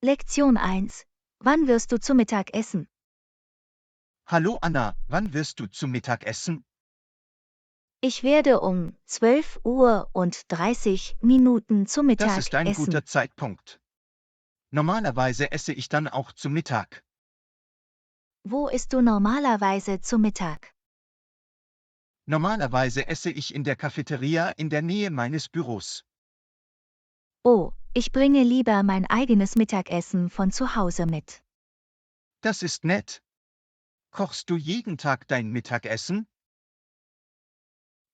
Lektion 1. Wann wirst du zu Mittag essen? Hallo Anna, wann wirst du zu Mittag essen? Ich werde um 12:30 Uhr zu Das Mittag ist ein essen. guter Zeitpunkt. Normalerweise esse ich dann auch zu Mittag. Wo isst du normalerweise zu Mittag? Normalerweise esse ich in der Cafeteria in der Nähe meines Büros. Oh, ich bringe lieber mein eigenes Mittagessen von zu Hause mit. Das ist nett. Kochst du jeden Tag dein Mittagessen?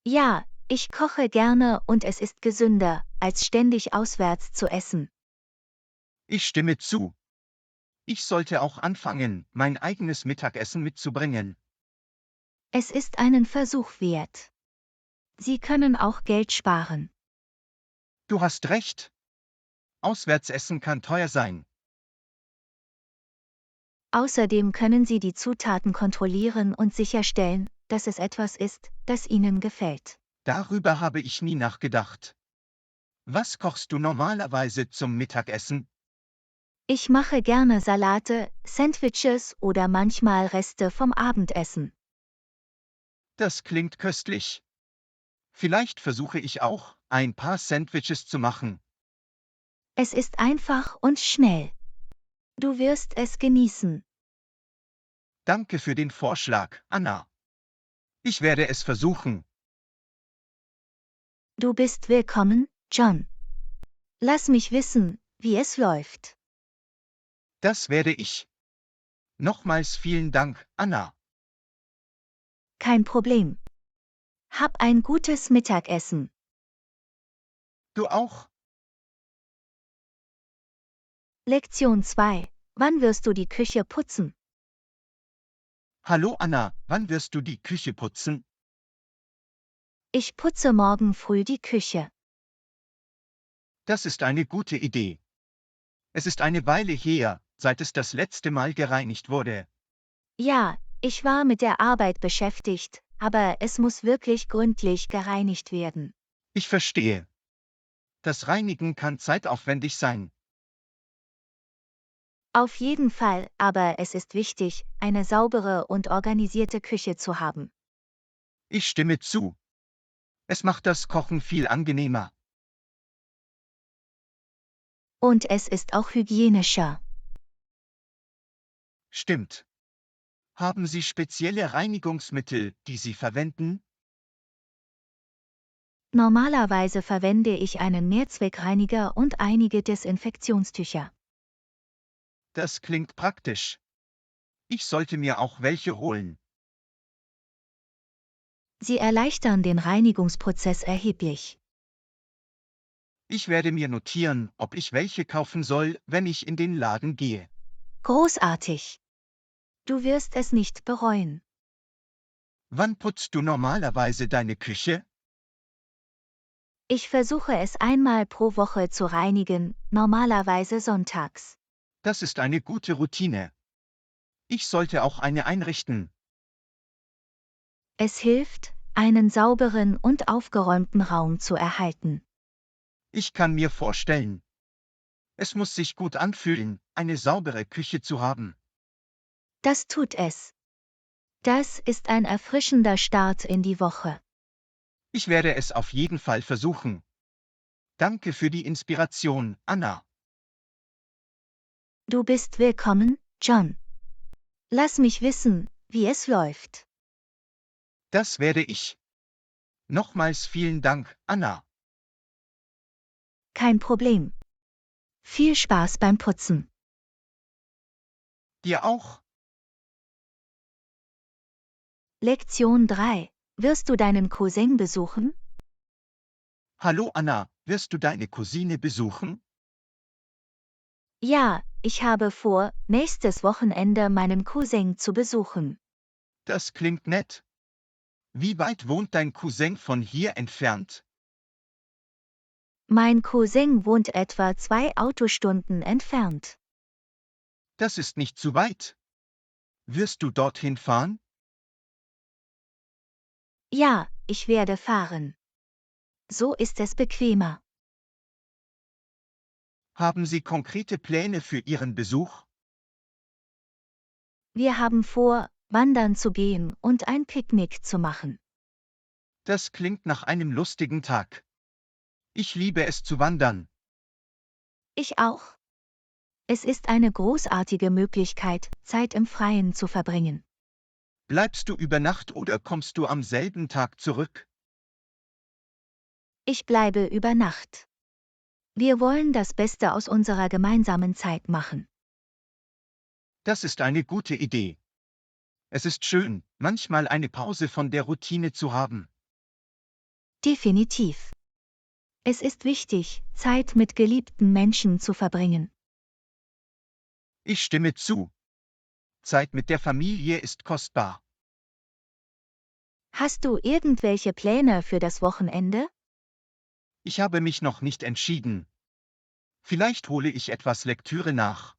Ja, ich koche gerne und es ist gesünder, als ständig auswärts zu essen. Ich stimme zu. Ich sollte auch anfangen, mein eigenes Mittagessen mitzubringen. Es ist einen Versuch wert. Sie können auch Geld sparen. Du hast recht. Auswärtsessen kann teuer sein. Außerdem können Sie die Zutaten kontrollieren und sicherstellen, dass es etwas ist, das Ihnen gefällt. Darüber habe ich nie nachgedacht. Was kochst du normalerweise zum Mittagessen? Ich mache gerne Salate, Sandwiches oder manchmal Reste vom Abendessen. Das klingt köstlich. Vielleicht versuche ich auch, ein paar Sandwiches zu machen. Es ist einfach und schnell. Du wirst es genießen. Danke für den Vorschlag, Anna. Ich werde es versuchen. Du bist willkommen, John. Lass mich wissen, wie es läuft. Das werde ich. Nochmals vielen Dank, Anna. Kein Problem. Hab ein gutes Mittagessen. Du auch? Lektion 2. Wann wirst du die Küche putzen? Hallo Anna, wann wirst du die Küche putzen? Ich putze morgen früh die Küche. Das ist eine gute Idee. Es ist eine Weile her, seit es das letzte Mal gereinigt wurde. Ja, ich war mit der Arbeit beschäftigt, aber es muss wirklich gründlich gereinigt werden. Ich verstehe. Das Reinigen kann zeitaufwendig sein. Auf jeden Fall, aber es ist wichtig, eine saubere und organisierte Küche zu haben. Ich stimme zu. Es macht das Kochen viel angenehmer. Und es ist auch hygienischer. Stimmt. Haben Sie spezielle Reinigungsmittel, die Sie verwenden? Normalerweise verwende ich einen Mehrzweckreiniger und einige Desinfektionstücher. Das klingt praktisch. Ich sollte mir auch welche holen. Sie erleichtern den Reinigungsprozess erheblich. Ich werde mir notieren, ob ich welche kaufen soll, wenn ich in den Laden gehe. Großartig. Du wirst es nicht bereuen. Wann putzt du normalerweise deine Küche? Ich versuche es einmal pro Woche zu reinigen, normalerweise sonntags. Das ist eine gute Routine. Ich sollte auch eine einrichten. Es hilft, einen sauberen und aufgeräumten Raum zu erhalten. Ich kann mir vorstellen. Es muss sich gut anfühlen, eine saubere Küche zu haben. Das tut es. Das ist ein erfrischender Start in die Woche. Ich werde es auf jeden Fall versuchen. Danke für die Inspiration, Anna. Du bist willkommen, John. Lass mich wissen, wie es läuft. Das werde ich. Nochmals vielen Dank, Anna. Kein Problem. Viel Spaß beim Putzen. Dir auch? Lektion 3. Wirst du deinen Cousin besuchen? Hallo Anna, wirst du deine Cousine besuchen? Ja, ich habe vor, nächstes Wochenende meinen Cousin zu besuchen. Das klingt nett. Wie weit wohnt dein Cousin von hier entfernt? Mein Cousin wohnt etwa 2 Autostunden entfernt. Das ist nicht zu weit. Wirst du dorthin fahren? Ja, ich werde fahren. So ist es bequemer. Haben Sie konkrete Pläne für Ihren Besuch? Wir haben vor, wandern zu gehen und ein Picknick zu machen. Das klingt nach einem lustigen Tag. Ich liebe es zu wandern. Ich auch. Es ist eine großartige Möglichkeit, Zeit im Freien zu verbringen. Bleibst du über Nacht oder kommst du am selben Tag zurück? Ich bleibe über Nacht. Wir wollen das Beste aus unserer gemeinsamen Zeit machen. Das ist eine gute Idee. Es ist schön, manchmal eine Pause von der Routine zu haben. Definitiv. Es ist wichtig, Zeit mit geliebten Menschen zu verbringen. Ich stimme zu. Zeit mit der Familie ist kostbar. Hast du irgendwelche Pläne für das Wochenende? Ich habe mich noch nicht entschieden. Vielleicht hole ich etwas Lektüre nach.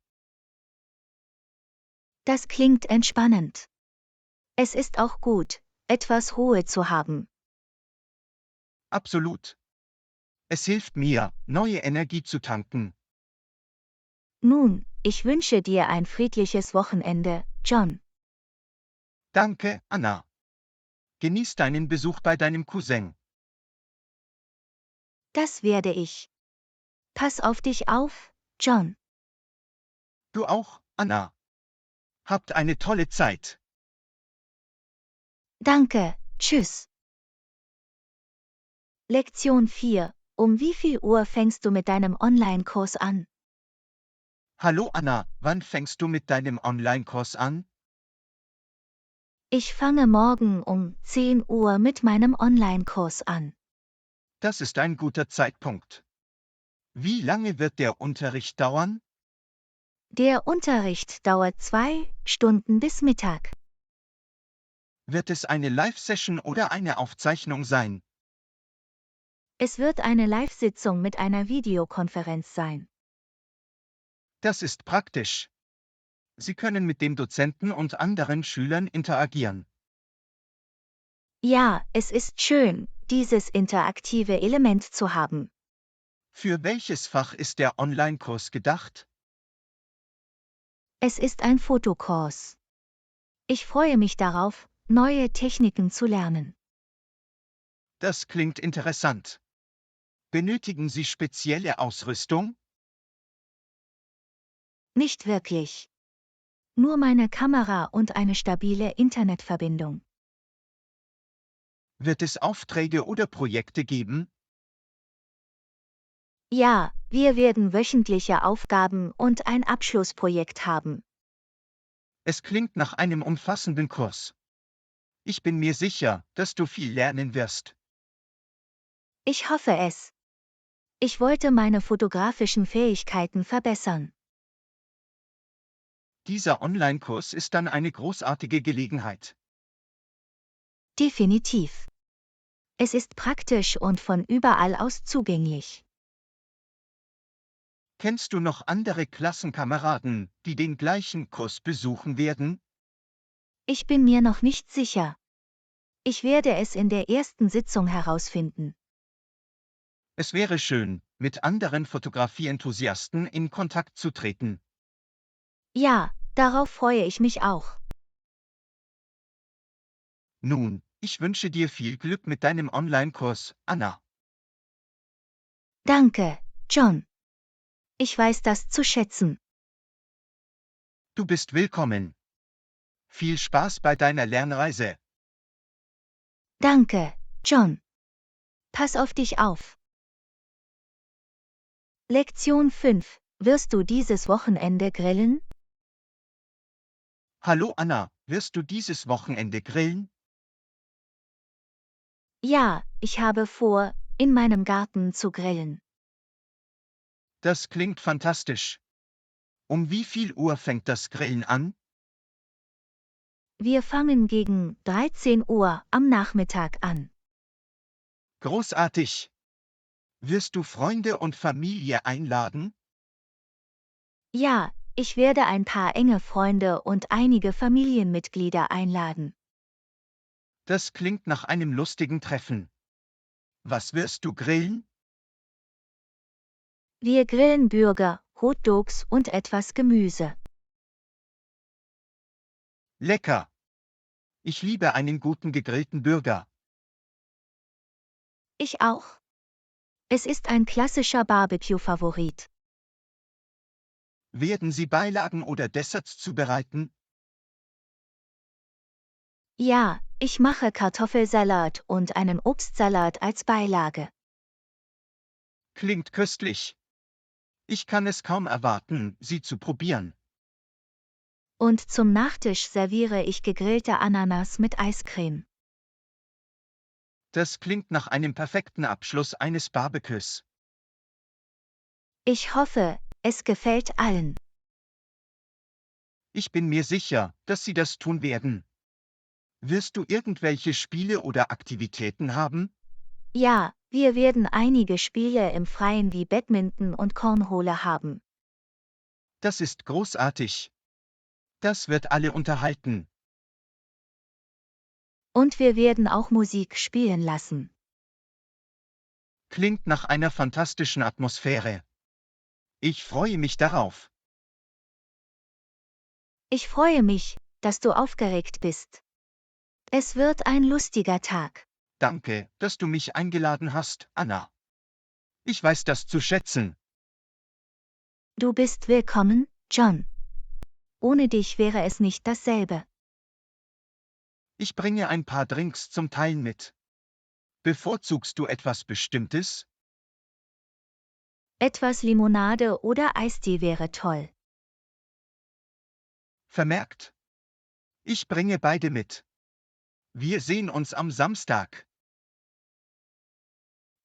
Das klingt entspannend. Es ist auch gut, etwas Ruhe zu haben. Absolut. Es hilft mir, neue Energie zu tanken. Nun, ich wünsche dir ein friedliches Wochenende, John. Danke, Anna. Genieß deinen Besuch bei deinem Cousin. Das werde ich. Pass auf dich auf, John. Du auch, Anna. Habt eine tolle Zeit. Danke, tschüss. Lektion 4. Um wie viel Uhr fängst du mit deinem Online-Kurs an? Hallo Anna, wann fängst du mit deinem Online-Kurs an? Ich fange morgen um 10 Uhr mit meinem Online-Kurs an. Das ist ein guter Zeitpunkt. Wie lange wird der Unterricht dauern? Der Unterricht dauert 2 Stunden bis Mittag. Wird es eine Live-Session oder eine Aufzeichnung sein? Es wird eine Live-Sitzung mit einer Videokonferenz sein. Das ist praktisch. Sie können mit dem Dozenten und anderen Schülern interagieren. Ja, es ist schön, dieses interaktive Element zu haben. Für welches Fach ist der Online-Kurs gedacht? Es ist ein Fotokurs. Ich freue mich darauf, neue Techniken zu lernen. Das klingt interessant. Benötigen Sie spezielle Ausrüstung? Nicht wirklich. Nur meine Kamera und eine stabile Internetverbindung. Wird es Aufträge oder Projekte geben? Ja, wir werden wöchentliche Aufgaben und ein Abschlussprojekt haben. Es klingt nach einem umfassenden Kurs. Ich bin mir sicher, dass du viel lernen wirst. Ich hoffe es. Ich wollte meine fotografischen Fähigkeiten verbessern. Dieser Online-Kurs ist dann eine großartige Gelegenheit. Definitiv. Es ist praktisch und von überall aus zugänglich. Kennst du noch andere Klassenkameraden, die den gleichen Kurs besuchen werden? Ich bin mir noch nicht sicher. Ich werde es in der ersten Sitzung herausfinden. Es wäre schön, mit anderen Fotografie-Enthusiasten in Kontakt zu treten. Ja, darauf freue ich mich auch. Nun, ich wünsche dir viel Glück mit deinem Online-Kurs, Anna. Danke, John. Ich weiß das zu schätzen. Du bist willkommen. Viel Spaß bei deiner Lernreise. Danke, John. Pass auf dich auf. Lektion 5. Wirst du dieses Wochenende grillen? Hallo Anna, wirst du dieses Wochenende grillen? Ja, ich habe vor, in meinem Garten zu grillen. Das klingt fantastisch. Um wie viel Uhr fängt das Grillen an? Wir fangen gegen 13 Uhr am Nachmittag an. Großartig. Wirst du Freunde und Familie einladen? Ja, ich werde ein paar enge Freunde und einige Familienmitglieder einladen. Das klingt nach einem lustigen Treffen. Was wirst du grillen? Wir grillen Burger, Hotdogs und etwas Gemüse. Lecker. Ich liebe einen guten gegrillten Burger. Ich auch. Es ist ein klassischer Barbecue-Favorit. Werden Sie Beilagen oder Desserts zubereiten? Ja, ich mache Kartoffelsalat und einen Obstsalat als Beilage. Klingt köstlich. Ich kann es kaum erwarten, sie zu probieren. Und zum Nachtisch serviere ich gegrillte Ananas mit Eiscreme. Das klingt nach einem perfekten Abschluss eines Barbecues. Ich hoffe, es gefällt allen. Ich bin mir sicher, dass Sie das tun werden. Wirst du irgendwelche Spiele oder Aktivitäten haben? Ja, wir werden einige Spiele im Freien wie Badminton und Cornhole haben. Das ist großartig. Das wird alle unterhalten. Und wir werden auch Musik spielen lassen. Klingt nach einer fantastischen Atmosphäre. Ich freue mich darauf. Ich freue mich, dass du aufgeregt bist. Es wird ein lustiger Tag. Danke, dass du mich eingeladen hast, Anna. Ich weiß das zu schätzen. Du bist willkommen, John. Ohne dich wäre es nicht dasselbe. Ich bringe ein paar Drinks zum Teilen mit. Bevorzugst du etwas Bestimmtes? Etwas Limonade oder Eistee wäre toll. Vermerkt. Ich bringe beide mit. Wir sehen uns am Samstag.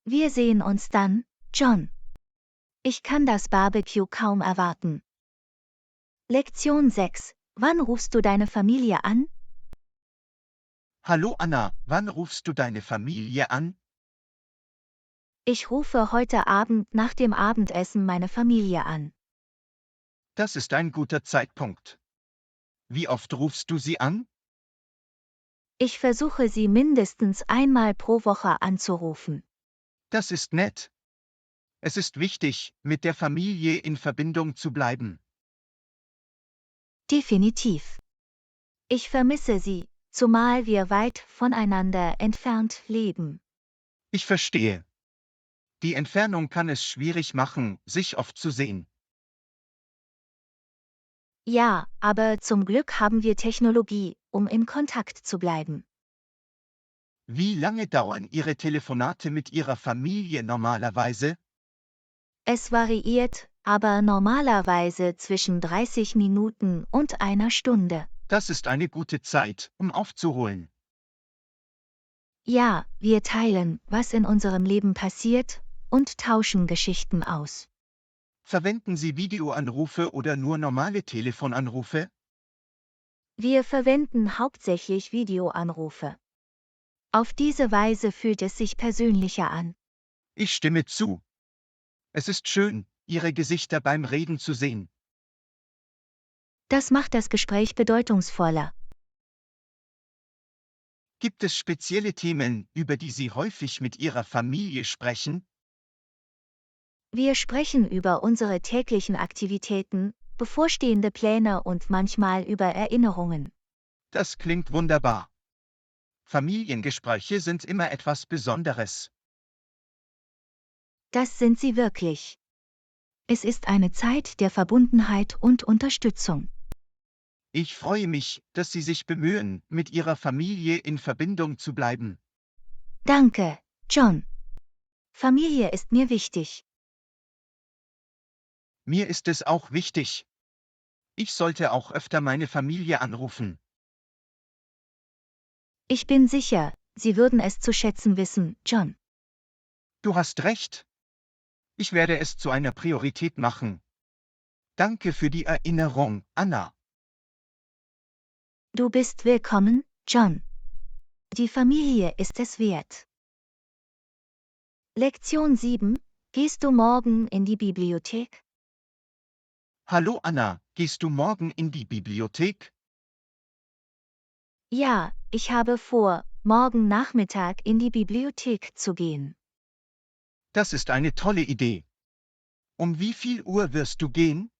Wir sehen uns dann, John. Ich kann das Barbecue kaum erwarten. Lektion 6. Wann rufst du deine Familie an? Hallo Anna, wann rufst du deine Familie an? Ich rufe heute Abend nach dem Abendessen meine Familie an. Das ist ein guter Zeitpunkt. Wie oft rufst du sie an? Ich versuche sie mindestens einmal pro Woche anzurufen. Das ist nett. Es ist wichtig, mit der Familie in Verbindung zu bleiben. Definitiv. Ich vermisse sie, zumal wir weit voneinander entfernt leben. Ich verstehe. Die Entfernung kann es schwierig machen, sich oft zu sehen. Ja, aber zum Glück haben wir Technologie, um in Kontakt zu bleiben. Wie lange dauern Ihre Telefonate mit Ihrer Familie normalerweise? Es variiert, aber normalerweise zwischen 30 Minuten und einer Stunde. Das ist eine gute Zeit, um aufzuholen. Ja, wir teilen, was in unserem Leben passiert, und tauschen Geschichten aus. Verwenden Sie Videoanrufe oder nur normale Telefonanrufe? Wir verwenden hauptsächlich Videoanrufe. Auf diese Weise fühlt es sich persönlicher an. Ich stimme zu. Es ist schön, Ihre Gesichter beim Reden zu sehen. Das macht das Gespräch bedeutungsvoller. Gibt es spezielle Themen, über die Sie häufig mit Ihrer Familie sprechen? Wir sprechen über unsere täglichen Aktivitäten, bevorstehende Pläne und manchmal über Erinnerungen. Das klingt wunderbar. Familiengespräche sind immer etwas Besonderes. Das sind sie wirklich. Es ist eine Zeit der Verbundenheit und Unterstützung. Ich freue mich, dass Sie sich bemühen, mit Ihrer Familie in Verbindung zu bleiben. Danke, John. Familie ist mir wichtig. Mir ist es auch wichtig. Ich sollte auch öfter meine Familie anrufen. Ich bin sicher, Sie würden es zu schätzen wissen, John. Du hast recht. Ich werde es zu einer Priorität machen. Danke für die Erinnerung, Anna. Du bist willkommen, John. Die Familie ist es wert. Lektion 7. Gehst du morgen in die Bibliothek? Hallo Anna, gehst du morgen in die Bibliothek? Ja, ich habe vor, morgen Nachmittag in die Bibliothek zu gehen. Das ist eine tolle Idee. Um wie viel Uhr wirst du gehen?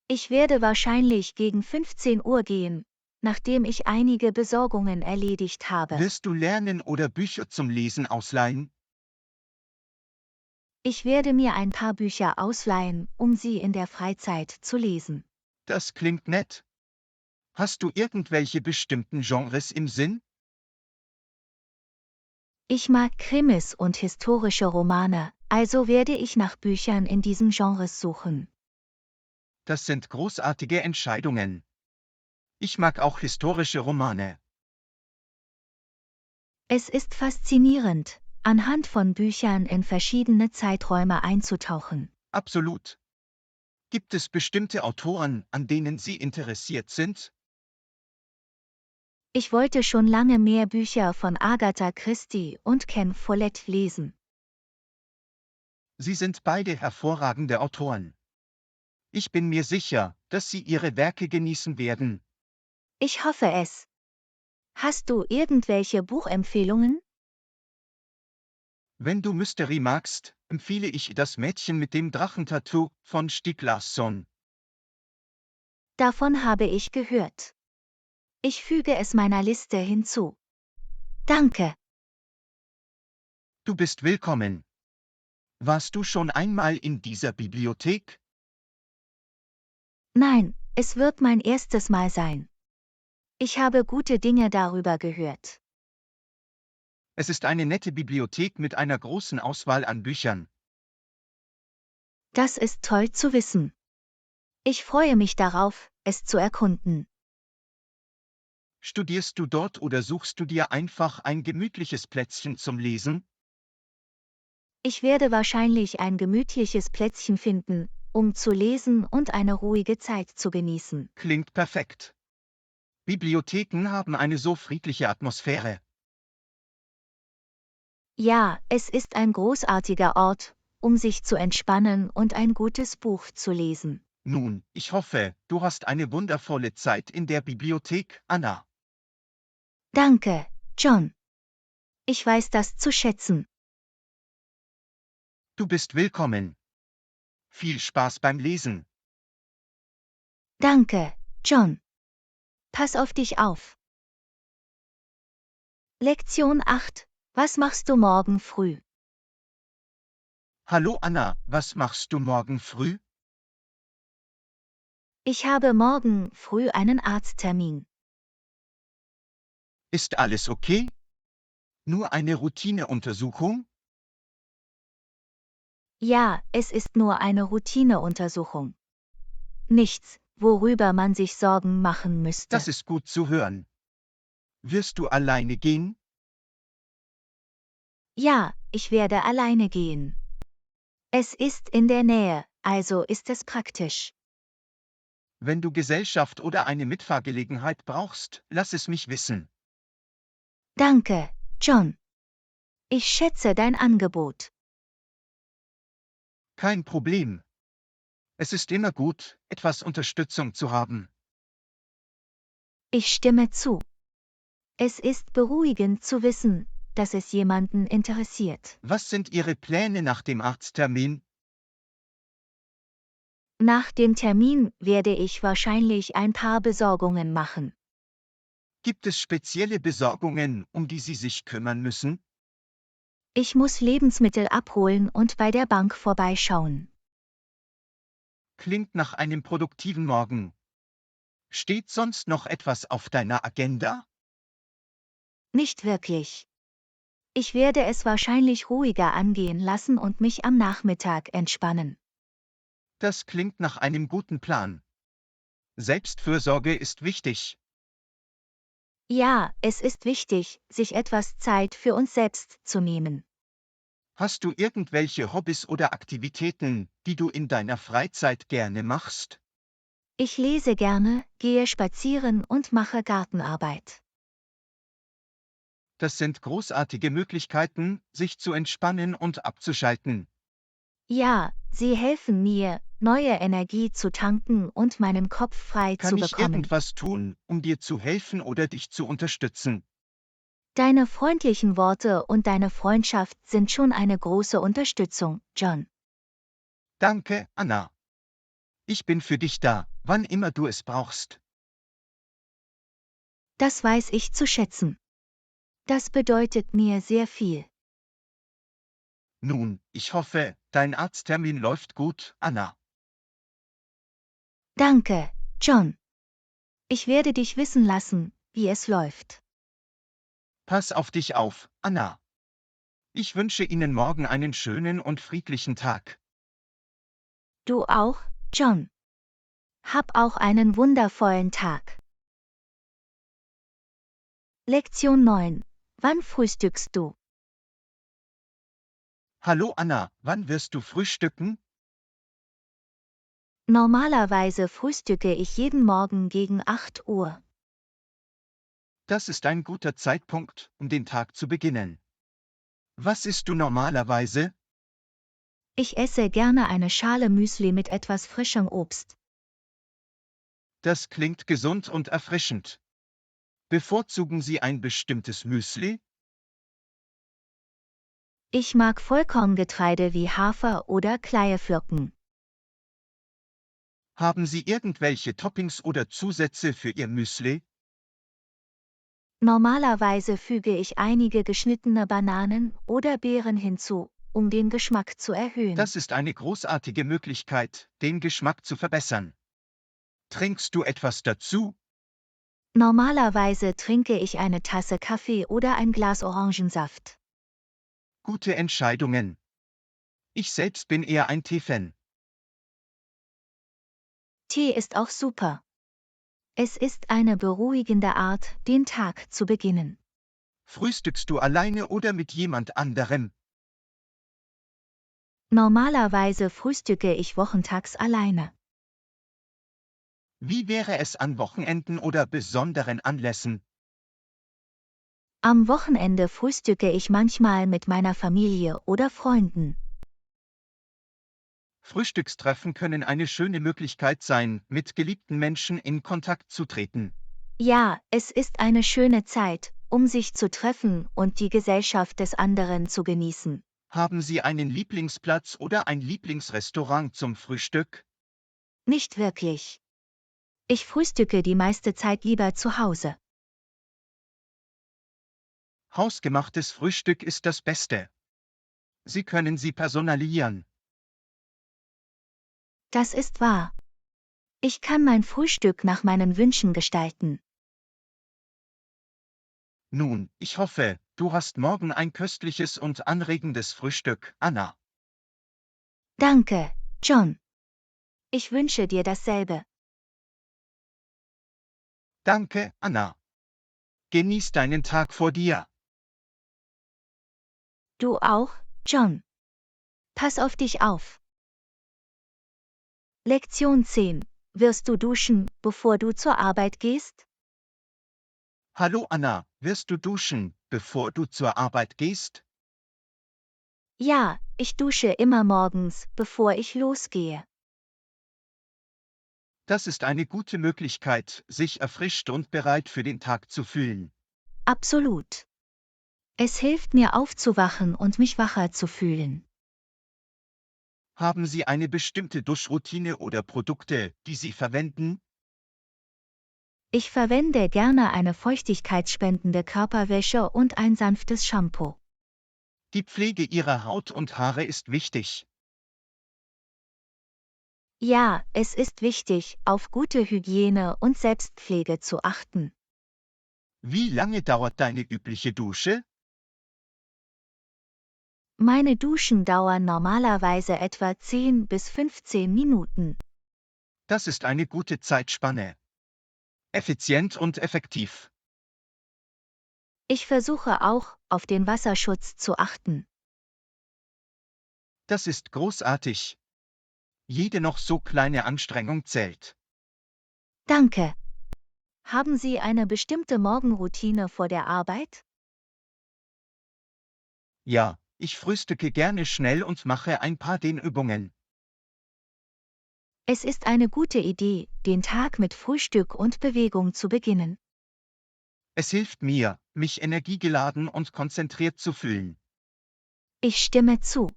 Ich werde wahrscheinlich gegen 15 Uhr gehen, nachdem ich einige Besorgungen erledigt habe. Wirst du lernen oder Bücher zum Lesen ausleihen? Ich werde mir ein paar Bücher ausleihen, um sie in der Freizeit zu lesen. Das klingt nett. Hast du irgendwelche bestimmten Genres im Sinn? Ich mag Krimis und historische Romane, also werde ich nach Büchern in diesen Genres suchen. Das sind großartige Entscheidungen. Ich mag auch historische Romane. Es ist faszinierend, anhand von Büchern in verschiedene Zeiträume einzutauchen. Absolut. Gibt es bestimmte Autoren, an denen Sie interessiert sind? Ich wollte schon lange mehr Bücher von Agatha Christie und Ken Follett lesen. Sie sind beide hervorragende Autoren. Ich bin mir sicher, dass Sie Ihre Werke genießen werden. Ich hoffe es. Hast du irgendwelche Buchempfehlungen? Wenn du Mystery magst, empfehle ich Das Mädchen mit dem Drachentattoo von Stieg Larsson. Davon habe ich gehört. Ich füge es meiner Liste hinzu. Danke. Du bist willkommen. Warst du schon einmal in dieser Bibliothek? Nein, es wird mein erstes Mal sein. Ich habe gute Dinge darüber gehört. Es ist eine nette Bibliothek mit einer großen Auswahl an Büchern. Das ist toll zu wissen. Ich freue mich darauf, es zu erkunden. Studierst du dort oder suchst du dir einfach ein gemütliches Plätzchen zum Lesen? Ich werde wahrscheinlich ein gemütliches Plätzchen finden, um zu lesen und eine ruhige Zeit zu genießen. Klingt perfekt. Bibliotheken haben eine so friedliche Atmosphäre. Ja, es ist ein großartiger Ort, um sich zu entspannen und ein gutes Buch zu lesen. Nun, ich hoffe, du hast eine wundervolle Zeit in der Bibliothek, Anna. Danke, John. Ich weiß das zu schätzen. Du bist willkommen. Viel Spaß beim Lesen. Danke, John. Pass auf dich auf. Lektion 8. Was machst du morgen früh? Hallo Anna, was machst du morgen früh? Ich habe morgen früh einen Arzttermin. Ist alles okay? Nur eine Routineuntersuchung? Ja, es ist nur eine Routineuntersuchung. Nichts, worüber man sich Sorgen machen müsste. Das ist gut zu hören. Wirst du alleine gehen? Ja, ich werde alleine gehen. Es ist in der Nähe, also ist es praktisch. Wenn du Gesellschaft oder eine Mitfahrgelegenheit brauchst, lass es mich wissen. Danke, John. Ich schätze dein Angebot. Kein Problem. Es ist immer gut, etwas Unterstützung zu haben. Ich stimme zu. Es ist beruhigend zu wissen, dass es jemanden interessiert. Was sind Ihre Pläne nach dem Arzttermin? Nach dem Termin werde ich wahrscheinlich ein paar Besorgungen machen. Gibt es spezielle Besorgungen, um die Sie sich kümmern müssen? Ich muss Lebensmittel abholen und bei der Bank vorbeischauen. Klingt nach einem produktiven Morgen. Steht sonst noch etwas auf deiner Agenda? Nicht wirklich. Ich werde es wahrscheinlich ruhiger angehen lassen und mich am Nachmittag entspannen. Das klingt nach einem guten Plan. Selbstfürsorge ist wichtig. Ja, es ist wichtig, sich etwas Zeit für uns selbst zu nehmen. Hast du irgendwelche Hobbys oder Aktivitäten, die du in deiner Freizeit gerne machst? Ich lese gerne, gehe spazieren und mache Gartenarbeit. Das sind großartige Möglichkeiten, sich zu entspannen und abzuschalten. Ja, sie helfen mir, neue Energie zu tanken und meinen Kopf frei zu Kann ich bekommen. irgendwas tun, um dir zu helfen oder dich zu unterstützen? Deine freundlichen Worte und deine Freundschaft sind schon eine große Unterstützung, John. Danke, Anna. Ich bin für dich da, wann immer du es brauchst. Das weiß ich zu schätzen. Das bedeutet mir sehr viel. Nun, ich hoffe, dein Arzttermin läuft gut, Anna. Danke, John. Ich werde dich wissen lassen, wie es läuft. Pass auf dich auf, Anna. Ich wünsche Ihnen morgen einen schönen und friedlichen Tag. Du auch, John. Hab auch einen wundervollen Tag. Lektion 9. Wann frühstückst du? Hallo Anna, wann wirst du frühstücken? Normalerweise frühstücke ich jeden Morgen gegen 8 Uhr. Das ist ein guter Zeitpunkt, um den Tag zu beginnen. Was isst du normalerweise? Ich esse gerne eine Schale Müsli mit etwas frischem Obst. Das klingt gesund und erfrischend. Bevorzugen Sie ein bestimmtes Müsli? Ich mag Vollkorngetreide wie Hafer oder Kleeflocken. Haben Sie irgendwelche Toppings oder Zusätze für Ihr Müsli? Normalerweise füge ich einige geschnittene Bananen oder Beeren hinzu, um den Geschmack zu erhöhen. Das ist eine großartige Möglichkeit, den Geschmack zu verbessern. Trinkst du etwas dazu? Normalerweise trinke ich eine Tasse Kaffee oder ein Glas Orangensaft. Gute Entscheidungen. Ich selbst bin eher ein Tee-Fan. Tee ist auch super. Es ist eine beruhigende Art, den Tag zu beginnen. Frühstückst du alleine oder mit jemand anderem? Normalerweise frühstücke ich wochentags alleine. Wie wäre es an Wochenenden oder besonderen Anlässen? Am Wochenende frühstücke ich manchmal mit meiner Familie oder Freunden. Frühstückstreffen können eine schöne Möglichkeit sein, mit geliebten Menschen in Kontakt zu treten. Ja, es ist eine schöne Zeit, um sich zu treffen und die Gesellschaft des anderen zu genießen. Haben Sie einen Lieblingsplatz oder ein Lieblingsrestaurant zum Frühstück? Nicht wirklich. Ich frühstücke die meiste Zeit lieber zu Hause. Hausgemachtes Frühstück ist das Beste. Sie können sie personalisieren. Das ist wahr. Ich kann mein Frühstück nach meinen Wünschen gestalten. Nun, ich hoffe, du hast morgen ein köstliches und anregendes Frühstück, Anna. Danke, John. Ich wünsche dir dasselbe. Danke, Anna. Genieß deinen Tag vor dir. Du auch, John. Pass auf dich auf. Lektion 10. Wirst du duschen, bevor du zur Arbeit gehst? Hallo Anna, wirst du duschen, bevor du zur Arbeit gehst? Ja, ich dusche immer morgens, bevor ich losgehe. Das ist eine gute Möglichkeit, sich erfrischt und bereit für den Tag zu fühlen. Absolut. Es hilft mir aufzuwachen und mich wacher zu fühlen. Haben Sie eine bestimmte Duschroutine oder Produkte, die Sie verwenden? Ich verwende gerne eine feuchtigkeitsspendende Körperwäsche und ein sanftes Shampoo. Die Pflege Ihrer Haut und Haare ist wichtig. Ja, es ist wichtig, auf gute Hygiene und Selbstpflege zu achten. Wie lange dauert deine übliche Dusche? Meine Duschen dauern normalerweise etwa 10 bis 15 Minuten. Das ist eine gute Zeitspanne. Effizient und effektiv. Ich versuche auch, auf den Wasserschutz zu achten. Das ist großartig. Jede noch so kleine Anstrengung zählt. Danke. Haben Sie eine bestimmte Morgenroutine vor der Arbeit? Ja, ich frühstücke gerne schnell und mache ein paar Dehnübungen. Es ist eine gute Idee, den Tag mit Frühstück und Bewegung zu beginnen. Es hilft mir, mich energiegeladen und konzentriert zu fühlen. Ich stimme zu.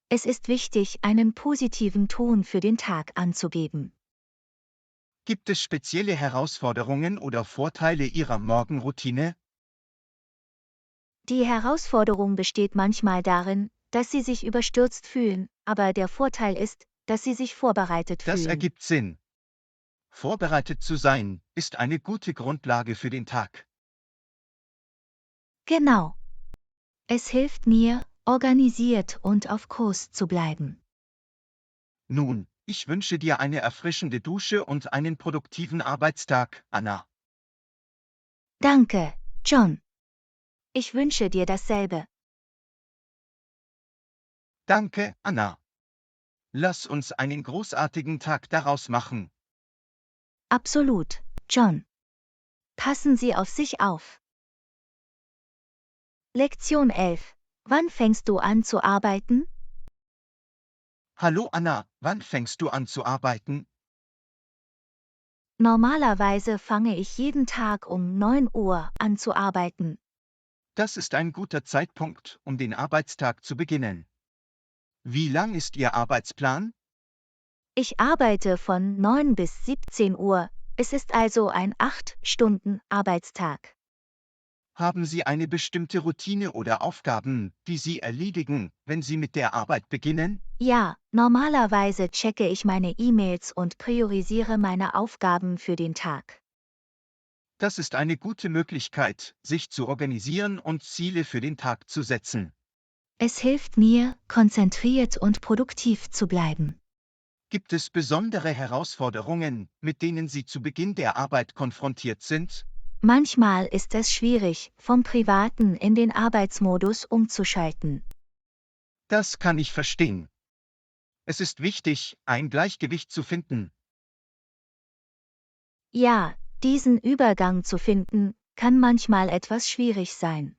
Es ist wichtig, einen positiven Ton für den Tag anzugeben. Gibt es spezielle Herausforderungen oder Vorteile Ihrer Morgenroutine? Die Herausforderung besteht manchmal darin, dass Sie sich überstürzt fühlen, aber der Vorteil ist, dass Sie sich vorbereitet Das fühlen. ergibt Sinn. Vorbereitet zu sein, ist eine gute Grundlage für den Tag. Genau. Es hilft mir, organisiert und auf Kurs zu bleiben. Nun, ich wünsche dir eine erfrischende Dusche und einen produktiven Arbeitstag, Anna. Danke, John. Ich wünsche dir dasselbe. Danke, Anna. Lass uns einen großartigen Tag daraus machen. Absolut, John. Passen Sie auf sich auf. Lektion 11. Wann fängst du an zu arbeiten? Hallo Anna, wann fängst du an zu arbeiten? Normalerweise fange ich jeden Tag um 9 Uhr an zu arbeiten. Das ist ein guter Zeitpunkt, um den Arbeitstag zu beginnen. Wie lang ist Ihr Arbeitsplan? Ich arbeite von 9 bis 17 Uhr. Es ist also ein 8-Stunden-Arbeitstag. Haben Sie eine bestimmte Routine oder Aufgaben, die Sie erledigen, wenn Sie mit der Arbeit beginnen? Ja, normalerweise checke ich meine E-Mails und priorisiere meine Aufgaben für den Tag. Das ist eine gute Möglichkeit, sich zu organisieren und Ziele für den Tag zu setzen. Es hilft mir, konzentriert und produktiv zu bleiben. Gibt es besondere Herausforderungen, mit denen Sie zu Beginn der Arbeit konfrontiert sind? Manchmal ist es schwierig, vom Privaten in den Arbeitsmodus umzuschalten. Das kann ich verstehen. Es ist wichtig, ein Gleichgewicht zu finden. Ja, diesen Übergang zu finden, kann manchmal etwas schwierig sein.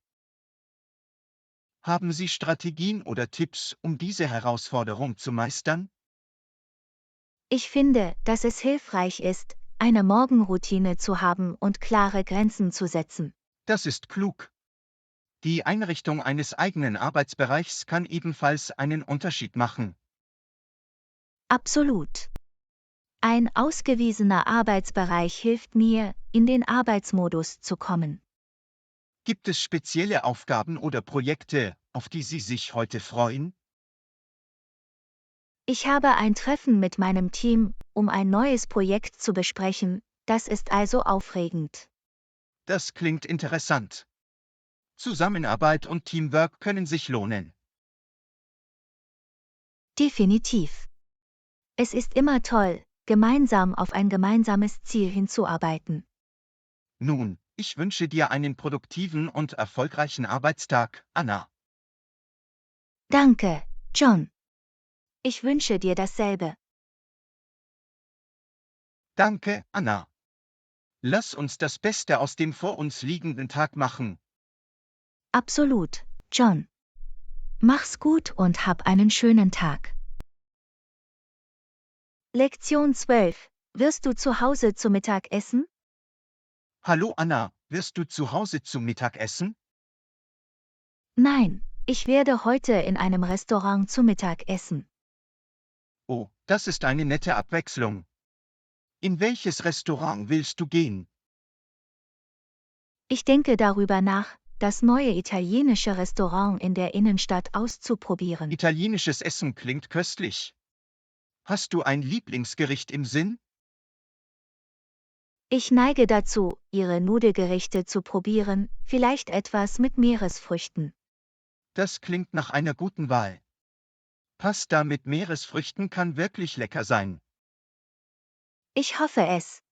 Haben Sie Strategien oder Tipps, um diese Herausforderung zu meistern? Ich finde, dass es hilfreich ist, eine Morgenroutine zu haben und klare Grenzen zu setzen. Das ist klug. Die Einrichtung eines eigenen Arbeitsbereichs kann ebenfalls einen Unterschied machen. Absolut. Ein ausgewiesener Arbeitsbereich hilft mir, in den Arbeitsmodus zu kommen. Gibt es spezielle Aufgaben oder Projekte, auf die Sie sich heute freuen? Ich habe ein Treffen mit meinem Team, um ein neues Projekt zu besprechen, das ist also aufregend. Das klingt interessant. Zusammenarbeit und Teamwork können sich lohnen. Definitiv. Es ist immer toll, gemeinsam auf ein gemeinsames Ziel hinzuarbeiten. Nun, ich wünsche dir einen produktiven und erfolgreichen Arbeitstag, Anna. Danke, John. Ich wünsche dir dasselbe. Danke, Anna. Lass uns das Beste aus dem vor uns liegenden Tag machen. Absolut, John. Mach's gut und hab einen schönen Tag. Lektion 12. Wirst du zu Hause zu Mittag essen? Hallo Anna, wirst du zu Hause zum Mittag essen? Nein, ich werde heute in einem Restaurant zu Mittag essen. Oh, das ist eine nette Abwechslung. In welches Restaurant willst du gehen? Ich denke darüber nach, das neue italienische Restaurant in der Innenstadt auszuprobieren. Italienisches Essen klingt köstlich. Hast du ein Lieblingsgericht im Sinn? Ich neige dazu, ihre Nudelgerichte zu probieren, vielleicht etwas mit Meeresfrüchten. Das klingt nach einer guten Wahl. Pasta mit Meeresfrüchten kann wirklich lecker sein. Ich hoffe es.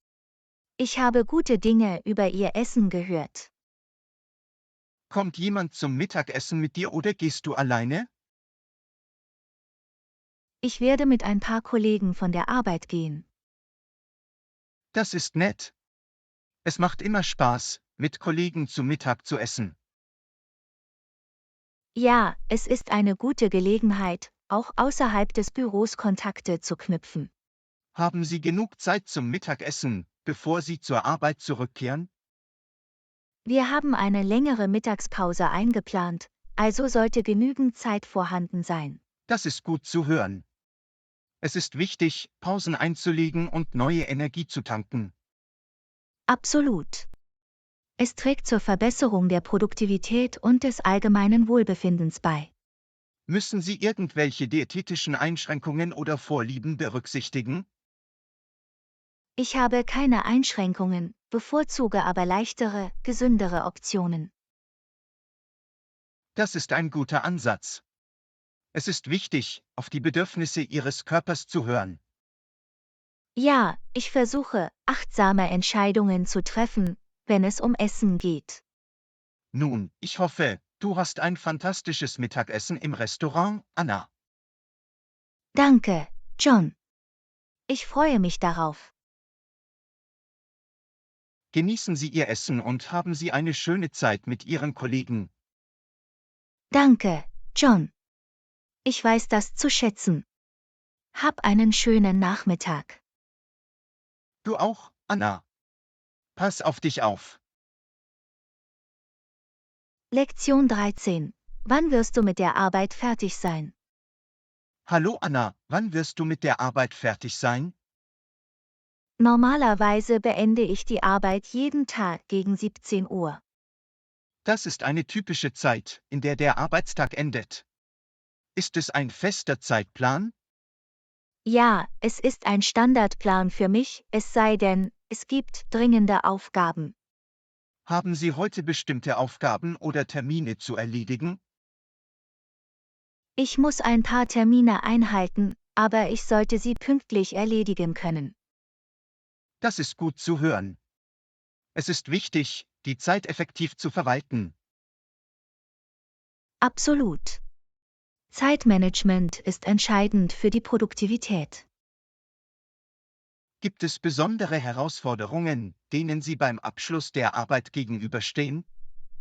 Ich habe gute Dinge über ihr Essen gehört. Kommt jemand zum Mittagessen mit dir oder gehst du alleine? Ich werde mit ein paar Kollegen von der Arbeit gehen. Das ist nett. Es macht immer Spaß, mit Kollegen zu Mittag zu essen. Ja, es ist eine gute Gelegenheit, auch außerhalb des Büros Kontakte zu knüpfen. Haben Sie genug Zeit zum Mittagessen, bevor Sie zur Arbeit zurückkehren? Wir haben eine längere Mittagspause eingeplant, also sollte genügend Zeit vorhanden sein. Das ist gut zu hören. Es ist wichtig, Pausen einzulegen und neue Energie zu tanken. Absolut. Es trägt zur Verbesserung der Produktivität und des allgemeinen Wohlbefindens bei. Müssen Sie irgendwelche diätetischen Einschränkungen oder Vorlieben berücksichtigen? Ich habe keine Einschränkungen, bevorzuge aber leichtere, gesündere Optionen. Das ist ein guter Ansatz. Es ist wichtig, auf die Bedürfnisse Ihres Körpers zu hören. Ja, ich versuche, achtsame Entscheidungen zu treffen, wenn es um Essen geht. Nun, ich hoffe, du hast ein fantastisches Mittagessen im Restaurant, Anna. Danke, John. Ich freue mich darauf. Genießen Sie Ihr Essen und haben Sie eine schöne Zeit mit Ihren Kollegen. Danke, John. Ich weiß das zu schätzen. Hab einen schönen Nachmittag. Du auch, Anna. Pass auf dich auf. Lektion 13. Wann wirst du mit der Arbeit fertig sein? Hallo Anna, wann wirst du mit der Arbeit fertig sein? Normalerweise beende ich die Arbeit jeden Tag gegen 17 Uhr. Das ist eine typische Zeit, in der der Arbeitstag endet. Ist es ein fester Zeitplan? Ja, es ist ein Standardplan für mich, es sei denn, es gibt dringende Aufgaben. Haben Sie heute bestimmte Aufgaben oder Termine zu erledigen? Ich muss ein paar Termine einhalten, aber ich sollte sie pünktlich erledigen können. Das ist gut zu hören. Es ist wichtig, die Zeit effektiv zu verwalten. Absolut. Zeitmanagement ist entscheidend für die Produktivität. Gibt es besondere Herausforderungen, denen Sie beim Abschluss der Arbeit gegenüberstehen?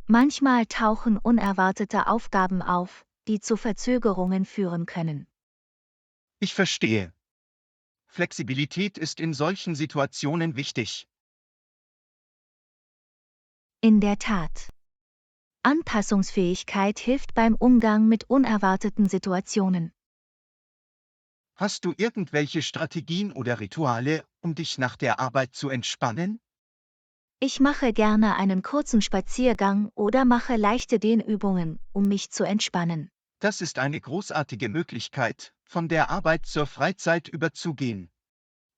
Manchmal tauchen unerwartete Aufgaben auf, die zu Verzögerungen führen können. Ich verstehe. Flexibilität ist in solchen Situationen wichtig. In der Tat. Anpassungsfähigkeit hilft beim Umgang mit unerwarteten Situationen. Hast du irgendwelche Strategien oder Rituale, um dich nach der Arbeit zu entspannen? Ich mache gerne einen kurzen Spaziergang oder mache leichte Dehnübungen, um mich zu entspannen. Das ist eine großartige Möglichkeit, von der Arbeit zur Freizeit überzugehen.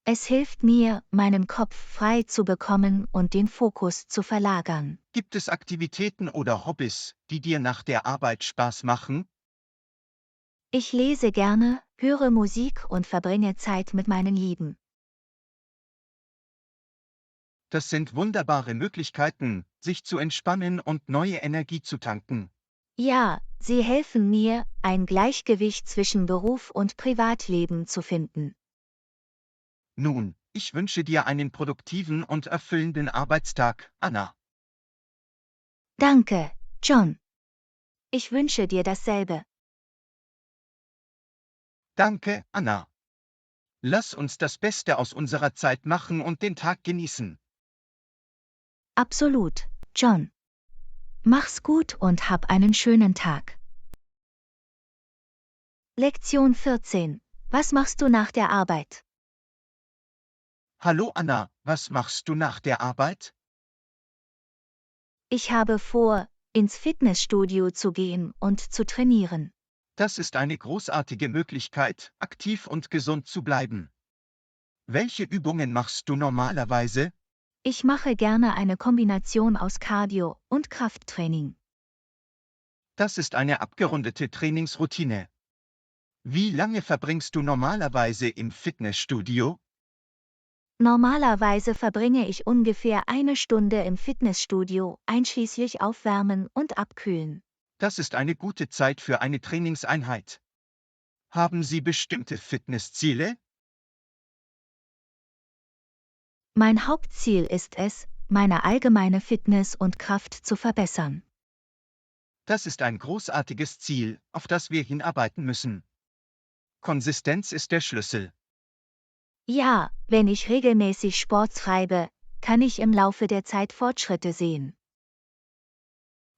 Es hilft mir, meinen Kopf frei zu bekommen und den Fokus zu verlagern. Gibt es Aktivitäten oder Hobbys, die dir nach der Arbeit Spaß machen? Ich lese gerne, höre Musik und verbringe Zeit mit meinen Lieben. Das sind wunderbare Möglichkeiten, sich zu entspannen und neue Energie zu tanken. Ja, sie helfen mir, ein Gleichgewicht zwischen Beruf und Privatleben zu finden. Nun, ich wünsche dir einen produktiven und erfüllenden Arbeitstag, Anna. Danke, John. Ich wünsche dir dasselbe. Danke, Anna. Lass uns das Beste aus unserer Zeit machen und den Tag genießen. Absolut, John. Mach's gut und hab einen schönen Tag. Lektion 14. Was machst du nach der Arbeit? Hallo Anna, was machst du nach der Arbeit? Ich habe vor, ins Fitnessstudio zu gehen und zu trainieren. Das ist eine großartige Möglichkeit, aktiv und gesund zu bleiben. Welche Übungen machst du normalerweise? Ich mache gerne eine Kombination aus Cardio und Krafttraining. Das ist eine abgerundete Trainingsroutine. Wie lange verbringst du normalerweise im Fitnessstudio? Normalerweise verbringe ich ungefähr eine Stunde im Fitnessstudio, einschließlich Aufwärmen und Abkühlen. Das ist eine gute Zeit für eine Trainingseinheit. Haben Sie bestimmte Fitnessziele? Mein Hauptziel ist es, meine allgemeine Fitness und Kraft zu verbessern. Das ist ein großartiges Ziel, auf das wir hinarbeiten müssen. Konsistenz ist der Schlüssel. Ja, wenn ich regelmäßig Sport treibe, kann ich im Laufe der Zeit Fortschritte sehen.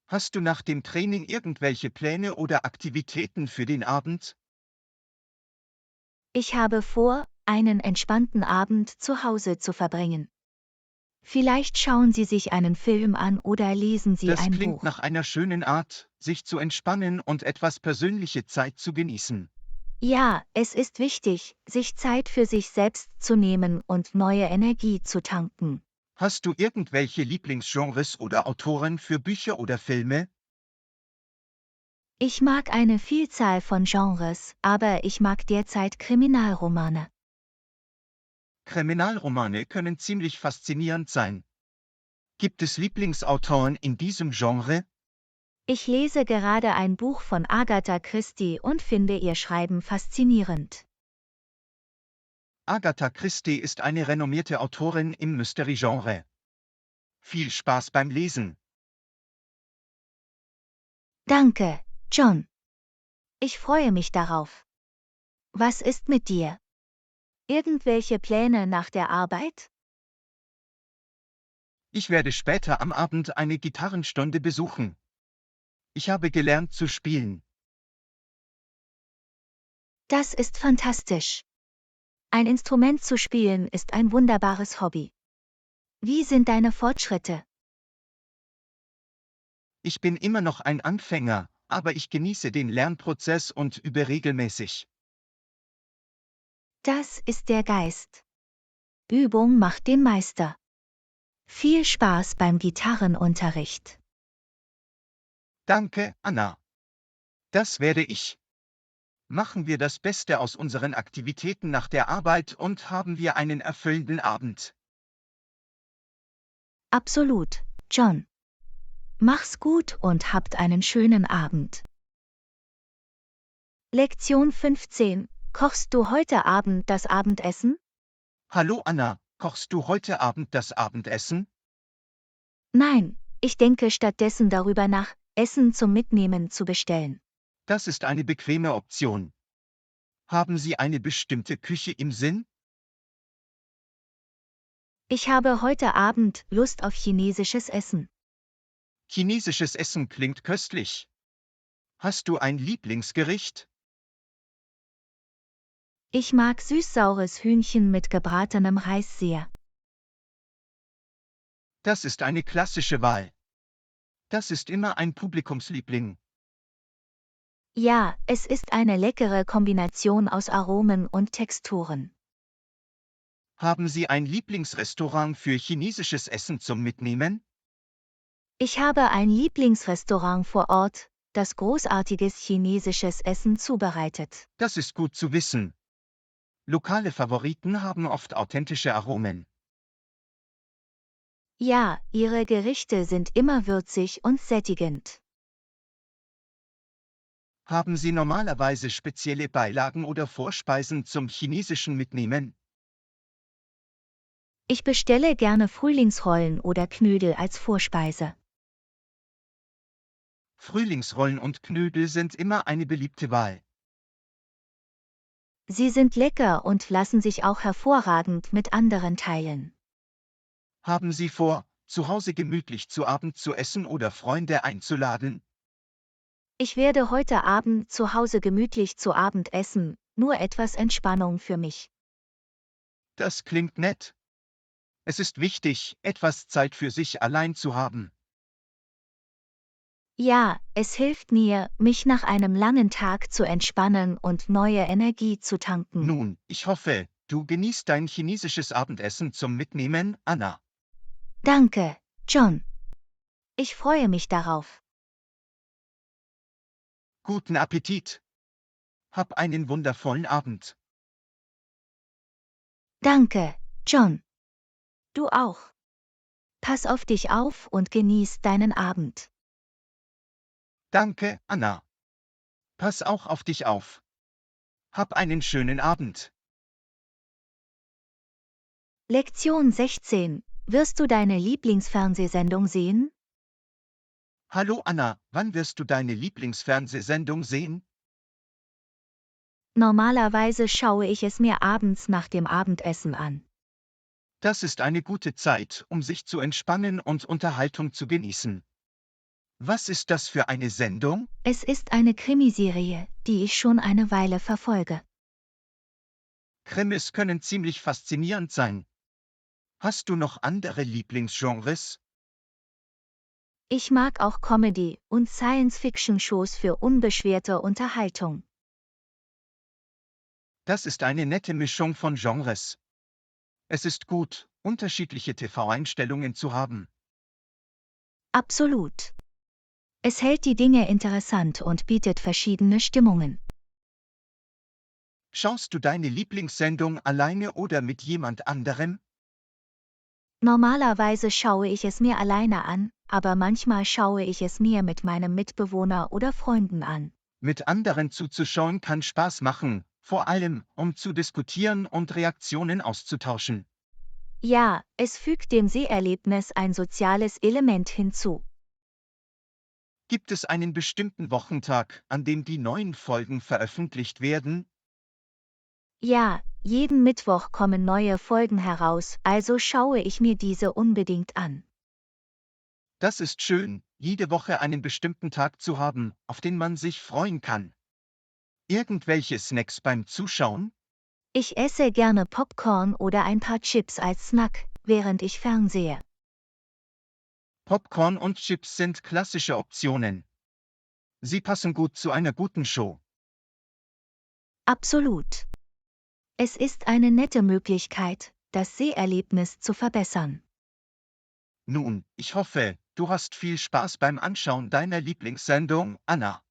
Hast du nach dem Training irgendwelche Pläne oder Aktivitäten für den Abend? Ich habe vor, einen entspannten Abend zu Hause zu verbringen. Vielleicht schauen Sie sich einen Film an oder lesen Sie Das ein klingt Buch. nach einer schönen Art, sich zu entspannen und etwas persönliche Zeit zu genießen. Ja, es ist wichtig, sich Zeit für sich selbst zu nehmen und neue Energie zu tanken. Hast du irgendwelche Lieblingsgenres oder Autoren für Bücher oder Filme? Ich mag eine Vielzahl von Genres, aber ich mag derzeit Kriminalromane. Kriminalromane können ziemlich faszinierend sein. Gibt es Lieblingsautoren in diesem Genre? Ich lese gerade ein Buch von Agatha Christie und finde ihr Schreiben faszinierend. Agatha Christie ist eine renommierte Autorin im Mystery-Genre. Viel Spaß beim Lesen. Danke, John. Ich freue mich darauf. Was ist mit dir? Irgendwelche Pläne nach der Arbeit? Ich werde später am Abend eine Gitarrenstunde besuchen. Ich habe gelernt zu spielen. Das ist fantastisch. Ein Instrument zu spielen ist ein wunderbares Hobby. Wie sind deine Fortschritte? Ich bin immer noch ein Anfänger, aber ich genieße den Lernprozess und übe regelmäßig. Das ist der Geist. Übung macht den Meister. Viel Spaß beim Gitarrenunterricht. Danke, Anna. Das werde ich. Machen wir das Beste aus unseren Aktivitäten nach der Arbeit und haben wir einen erfüllenden Abend. Absolut, John. Mach's gut und habt einen schönen Abend. Lektion 15. Kochst du heute Abend das Abendessen? Hallo Anna, kochst du heute Abend das Abendessen? Nein, ich denke stattdessen darüber nach, Essen zum Mitnehmen zu bestellen. Das ist eine bequeme Option. Haben Sie eine bestimmte Küche im Sinn? Ich habe heute Abend Lust auf chinesisches Essen. Chinesisches Essen klingt köstlich. Hast du ein Lieblingsgericht? Ich mag süß-saures Hühnchen mit gebratenem Reis sehr. Das ist eine klassische Wahl. Das ist immer ein Publikumsliebling. Ja, es ist eine leckere Kombination aus Aromen und Texturen. Haben Sie ein Lieblingsrestaurant für chinesisches Essen zum Mitnehmen? Ich habe ein Lieblingsrestaurant vor Ort, das großartiges chinesisches Essen zubereitet. Das ist gut zu wissen. Lokale Favoriten haben oft authentische Aromen. Ja, ihre Gerichte sind immer würzig und sättigend. Haben Sie normalerweise spezielle Beilagen oder Vorspeisen zum chinesischen Mitnehmen? Ich bestelle gerne Frühlingsrollen oder Knödel als Vorspeise. Frühlingsrollen und Knödel sind immer eine beliebte Wahl. Sie sind lecker und lassen sich auch hervorragend mit anderen teilen. Haben Sie vor, zu Hause gemütlich zu Abend zu essen oder Freunde einzuladen? Ich werde heute Abend zu Hause gemütlich zu Abend essen, nur etwas Entspannung für mich. Das klingt nett. Es ist wichtig, etwas Zeit für sich allein zu haben. Ja, es hilft mir, mich nach einem langen Tag zu entspannen und neue Energie zu tanken. Nun, ich hoffe, du genießt dein chinesisches Abendessen zum Mitnehmen, Anna. Danke, John. Ich freue mich darauf. Guten Appetit. Hab einen wundervollen Abend. Danke, John. Du auch. Pass auf dich auf und genieß deinen Abend. Danke, Anna. Pass auch auf dich auf. Hab einen schönen Abend. Lektion 16. Wirst du deine Lieblingsfernsehsendung sehen? Hallo Anna, wann wirst du deine Lieblingsfernsehsendung sehen? Normalerweise schaue ich es mir abends nach dem Abendessen an. Das ist eine gute Zeit, um sich zu entspannen und Unterhaltung zu genießen. Was ist das für eine Sendung? Es ist eine Krimiserie, die ich schon eine Weile verfolge. Krimis können ziemlich faszinierend sein. Hast du noch andere Lieblingsgenres? Ich mag auch Comedy- und Science-Fiction-Shows für unbeschwerte Unterhaltung. Das ist eine nette Mischung von Genres. Es ist gut, unterschiedliche TV-Einstellungen zu haben. Absolut. Es hält die Dinge interessant und bietet verschiedene Stimmungen. Schaust du deine Lieblingssendung alleine oder mit jemand anderem? Normalerweise schaue ich es mir alleine an, aber manchmal schaue ich es mir mit meinem Mitbewohner oder Freunden an. Mit anderen zuzuschauen kann Spaß machen, vor allem, um zu diskutieren und Reaktionen auszutauschen. Ja, es fügt dem Seherlebnis ein soziales Element hinzu. Gibt es einen bestimmten Wochentag, an dem die neuen Folgen veröffentlicht werden? Ja, jeden Mittwoch kommen neue Folgen heraus, also schaue ich mir diese unbedingt an. Das ist schön, jede Woche einen bestimmten Tag zu haben, auf den man sich freuen kann. Irgendwelche Snacks beim Zuschauen? Ich esse gerne Popcorn oder ein paar Chips als Snack, während ich fernsehe. Popcorn und Chips sind klassische Optionen. Sie passen gut zu einer guten Show. Absolut. Es ist eine nette Möglichkeit, das Seherlebnis zu verbessern. Nun, ich hoffe, du hast viel Spaß beim Anschauen deiner Lieblingssendung, Anna.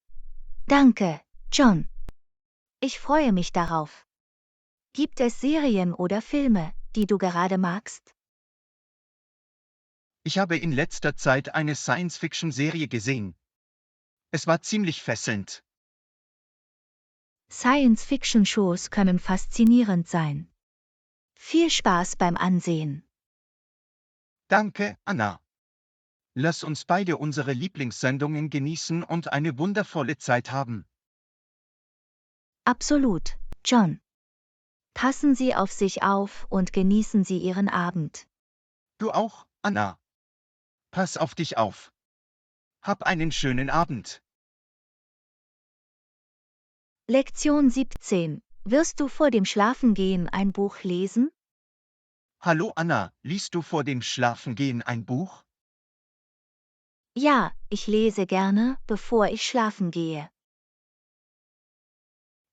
Danke, John. Ich freue mich darauf. Gibt es Serien oder Filme, die du gerade magst? Ich habe in letzter Zeit eine Science-Fiction-Serie gesehen. Es war ziemlich fesselnd. Science-Fiction-Shows können faszinierend sein. Viel Spaß beim Ansehen. Danke, Anna. Lass uns beide unsere Lieblingssendungen genießen und eine wundervolle Zeit haben. Absolut, John. Passen Sie auf sich auf und genießen Sie Ihren Abend. Du auch, Anna. Pass auf dich auf. Hab einen schönen Abend. Lektion 17. Wirst du vor dem Schlafengehen ein Buch lesen? Hallo Anna, liest du vor dem Schlafengehen ein Buch? Ja, ich lese gerne, bevor ich schlafen gehe.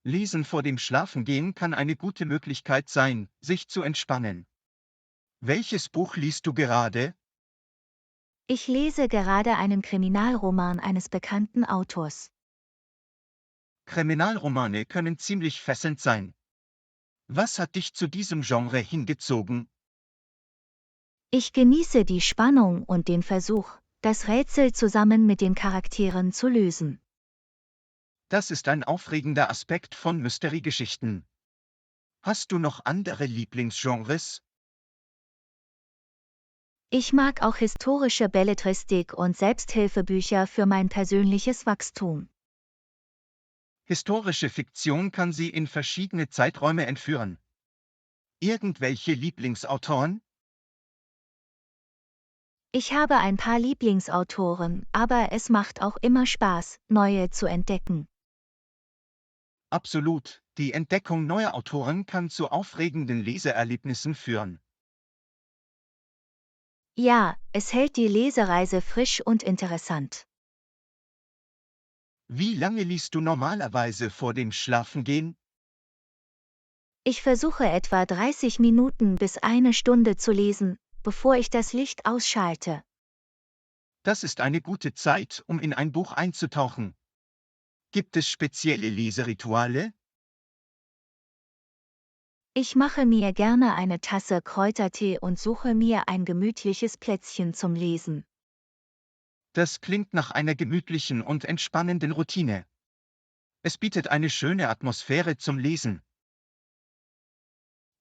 Lesen vor dem Schlafengehen kann eine gute Möglichkeit sein, sich zu entspannen. Welches Buch liest du gerade? Ich lese gerade einen Kriminalroman eines bekannten Autors. Kriminalromane können ziemlich fesselnd sein. Was hat dich zu diesem Genre hingezogen? Ich genieße die Spannung und den Versuch, das Rätsel zusammen mit den Charakteren zu lösen. Das ist ein aufregender Aspekt von Mystery-Geschichten. Hast du noch andere Lieblingsgenres? Ich mag auch historische Belletristik und Selbsthilfebücher für mein persönliches Wachstum. Historische Fiktion kann sie in verschiedene Zeiträume entführen. Irgendwelche Lieblingsautoren? Ich habe ein paar Lieblingsautoren, aber es macht auch immer Spaß, neue zu entdecken. Absolut, die Entdeckung neuer Autoren kann zu aufregenden Leseerlebnissen führen. Ja, es hält die Lesereise frisch und interessant. Wie lange liest du normalerweise vor dem Schlafengehen? Ich versuche etwa 30 Minuten bis eine Stunde zu lesen, bevor ich das Licht ausschalte. Das ist eine gute Zeit, um in ein Buch einzutauchen. Gibt es spezielle Leserituale? Ich mache mir gerne eine Tasse Kräutertee und suche mir ein gemütliches Plätzchen zum Lesen. Das klingt nach einer gemütlichen und entspannenden Routine. Es bietet eine schöne Atmosphäre zum Lesen.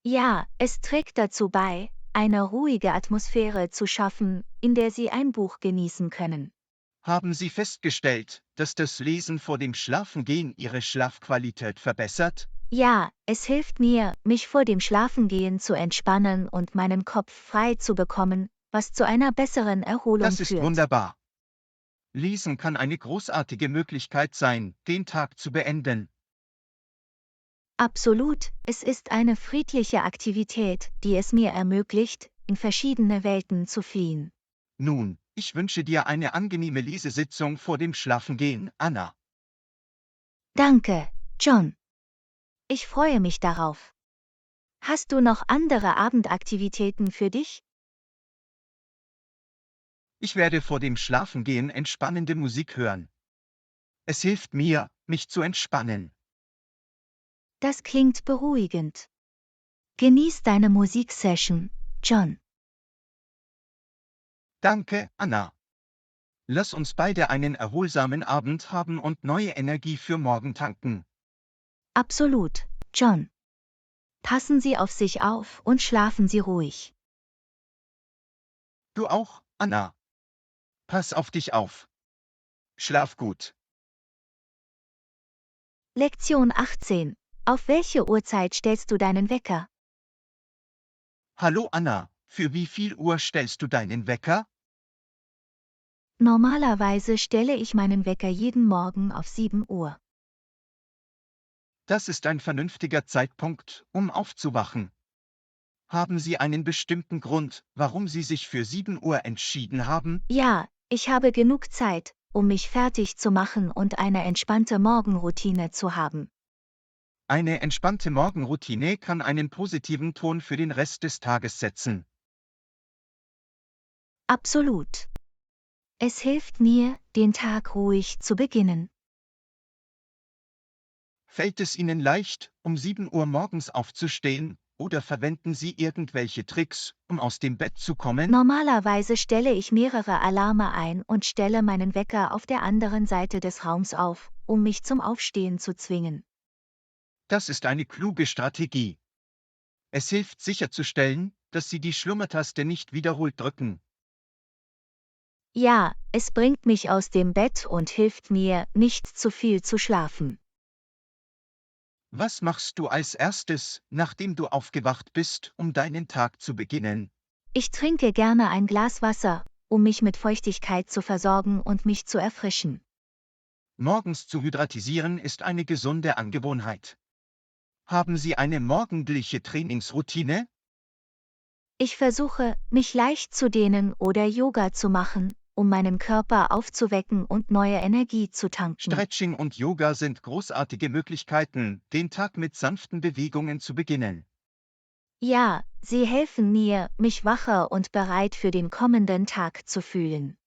Ja, es trägt dazu bei, eine ruhige Atmosphäre zu schaffen, in der Sie ein Buch genießen können. Haben Sie festgestellt, dass das Lesen vor dem Schlafengehen Ihre Schlafqualität verbessert? Ja, es hilft mir, mich vor dem Schlafengehen zu entspannen und meinen Kopf frei zu bekommen, was zu einer besseren Erholung Das ist führt. wunderbar. Lesen kann eine großartige Möglichkeit sein, den Tag zu beenden. Absolut, es ist eine friedliche Aktivität, die es mir ermöglicht, in verschiedene Welten zu fliehen. Nun, ich wünsche dir eine angenehme Lesesitzung vor dem Schlafengehen, Anna. Danke, John. Ich freue mich darauf. Hast du noch andere Abendaktivitäten für dich? Ich werde vor dem Schlafengehen entspannende Musik hören. Es hilft mir, mich zu entspannen. Das klingt beruhigend. Genieß deine Musiksession, John. Danke, Anna. Lass uns beide einen erholsamen Abend haben und neue Energie für morgen tanken. Absolut, John. Passen Sie auf sich auf und schlafen Sie ruhig. Du auch, Anna. Pass auf dich auf. Schlaf gut. Lektion 18. Auf welche Uhrzeit stellst du deinen Wecker? Hallo Anna, für wie viel Uhr stellst du deinen Wecker? Normalerweise stelle ich meinen Wecker jeden Morgen auf 7 Uhr. Das ist ein vernünftiger Zeitpunkt, um aufzuwachen. Haben Sie einen bestimmten Grund, warum Sie sich für 7 Uhr entschieden haben? Ja, ich habe genug Zeit, um mich fertig zu machen und eine entspannte Morgenroutine zu haben. Eine entspannte Morgenroutine kann einen positiven Ton für den Rest des Tages setzen. Absolut. Es hilft mir, den Tag ruhig zu beginnen. Fällt es Ihnen leicht, um 7 Uhr morgens aufzustehen, oder verwenden Sie irgendwelche Tricks, um aus dem Bett zu kommen? Normalerweise stelle ich mehrere Alarme ein und stelle meinen Wecker auf der anderen Seite des Raums auf, um mich zum Aufstehen zu zwingen. Das ist eine kluge Strategie. Es hilft sicherzustellen, dass Sie die Schlummertaste nicht wiederholt drücken. Ja, es bringt mich aus dem Bett und hilft mir, nicht zu viel zu schlafen. Was machst du als erstes, nachdem du aufgewacht bist, um deinen Tag zu beginnen? Ich trinke gerne ein Glas Wasser, um mich mit Feuchtigkeit zu versorgen und mich zu erfrischen. Morgens zu hydratisieren ist eine gesunde Angewohnheit. Haben Sie eine morgendliche Trainingsroutine? Ich versuche, mich leicht zu dehnen oder Yoga zu machen, um meinen Körper aufzuwecken und neue Energie zu tanken. Stretching und Yoga sind großartige Möglichkeiten, den Tag mit sanften Bewegungen zu beginnen. Ja, sie helfen mir, mich wacher und bereit für den kommenden Tag zu fühlen.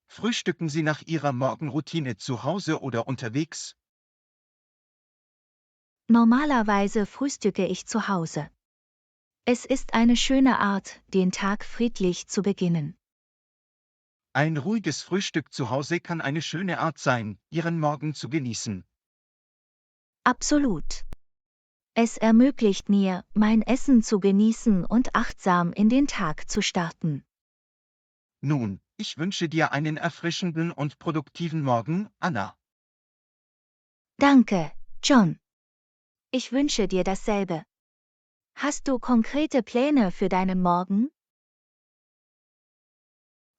Frühstücken Sie nach Ihrer Morgenroutine zu Hause oder unterwegs? Normalerweise frühstücke ich zu Hause. Es ist eine schöne Art, den Tag friedlich zu beginnen. Ein ruhiges Frühstück zu Hause kann eine schöne Art sein, Ihren Morgen zu genießen. Absolut. Es ermöglicht mir, mein Essen zu genießen und achtsam in den Tag zu starten. Nun, ich wünsche dir einen erfrischenden und produktiven Morgen, Anna. Danke, John. Ich wünsche dir dasselbe. Hast du konkrete Pläne für deinen Morgen?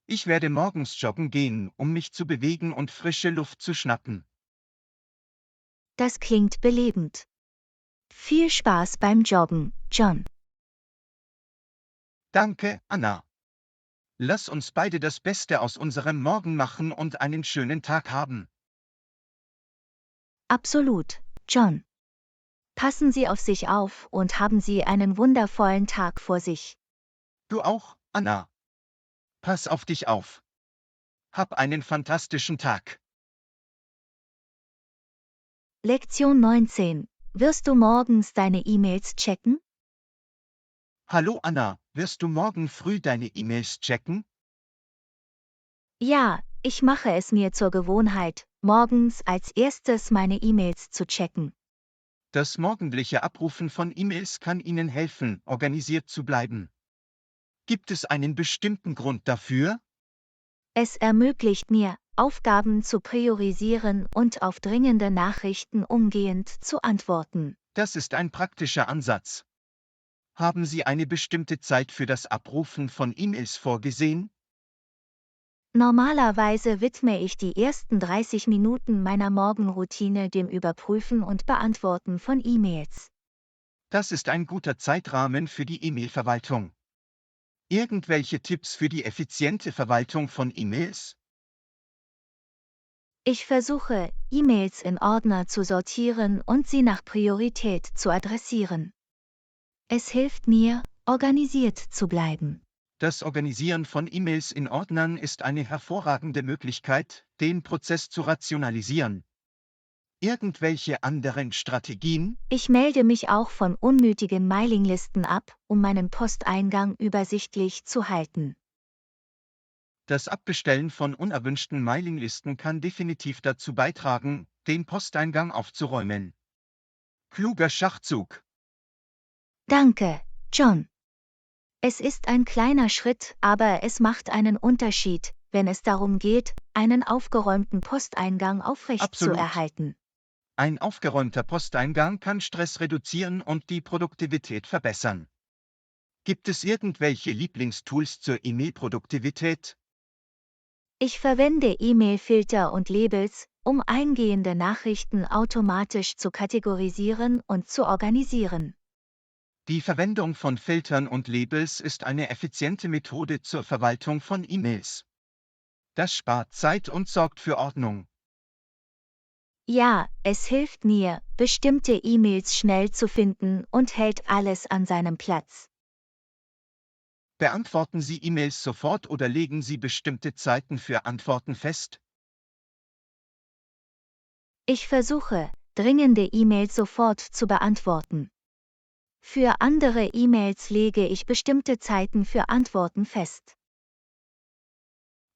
Ich werde morgens joggen gehen, um mich zu bewegen und frische Luft zu schnappen. Das klingt belebend. Viel Spaß beim Joggen, John. Danke, Anna. Lass uns beide das Beste aus unserem Morgen machen und einen schönen Tag haben. Absolut, John. Passen Sie auf sich auf und haben Sie einen wundervollen Tag vor sich. Du auch, Anna. Pass auf dich auf. Hab einen fantastischen Tag. Lektion 19. Wirst du morgens deine E-Mails checken? Hallo Anna, wirst du morgen früh deine E-Mails checken? Ja, ich mache es mir zur Gewohnheit, morgens als erstes meine E-Mails zu checken. Das morgendliche Abrufen von E-Mails kann Ihnen helfen, organisiert zu bleiben. Gibt es einen bestimmten Grund dafür? Es ermöglicht mir, Aufgaben zu priorisieren und auf dringende Nachrichten umgehend zu antworten. Das ist ein praktischer Ansatz. Haben Sie eine bestimmte Zeit für das Abrufen von E-Mails vorgesehen? Normalerweise widme ich die ersten 30 Minuten meiner Morgenroutine dem Überprüfen und Beantworten von E-Mails. Das ist ein guter Zeitrahmen für die E-Mail-Verwaltung. Irgendwelche Tipps für die effiziente Verwaltung von E-Mails? Ich versuche, E-Mails in Ordner zu sortieren und sie nach Priorität zu adressieren. Es hilft mir, organisiert zu bleiben. Das Organisieren von E-Mails in Ordnern ist eine hervorragende Möglichkeit, den Prozess zu rationalisieren. Irgendwelche anderen Strategien? Ich melde mich auch von unnötigen Mailinglisten ab, um meinen Posteingang übersichtlich zu halten. Das Abbestellen von unerwünschten Mailinglisten kann definitiv dazu beitragen, den Posteingang aufzuräumen. Kluger Schachzug. Danke, John. Es ist ein kleiner Schritt, aber es macht einen Unterschied, wenn es darum geht, einen aufgeräumten Posteingang aufrechtzuerhalten. Ein aufgeräumter Posteingang kann Stress reduzieren und die Produktivität verbessern. Gibt es irgendwelche Lieblingstools zur E-Mail-Produktivität? Ich verwende E-Mail-Filter und Labels, um eingehende Nachrichten automatisch zu kategorisieren und zu organisieren. Die Verwendung von Filtern und Labels ist eine effiziente Methode zur Verwaltung von E-Mails. Das spart Zeit und sorgt für Ordnung. Ja, es hilft mir, bestimmte E-Mails schnell zu finden und hält alles an seinem Platz. Beantworten Sie E-Mails sofort oder legen Sie bestimmte Zeiten für Antworten fest? Ich versuche, dringende E-Mails sofort zu beantworten. Für andere E-Mails lege ich bestimmte Zeiten für Antworten fest.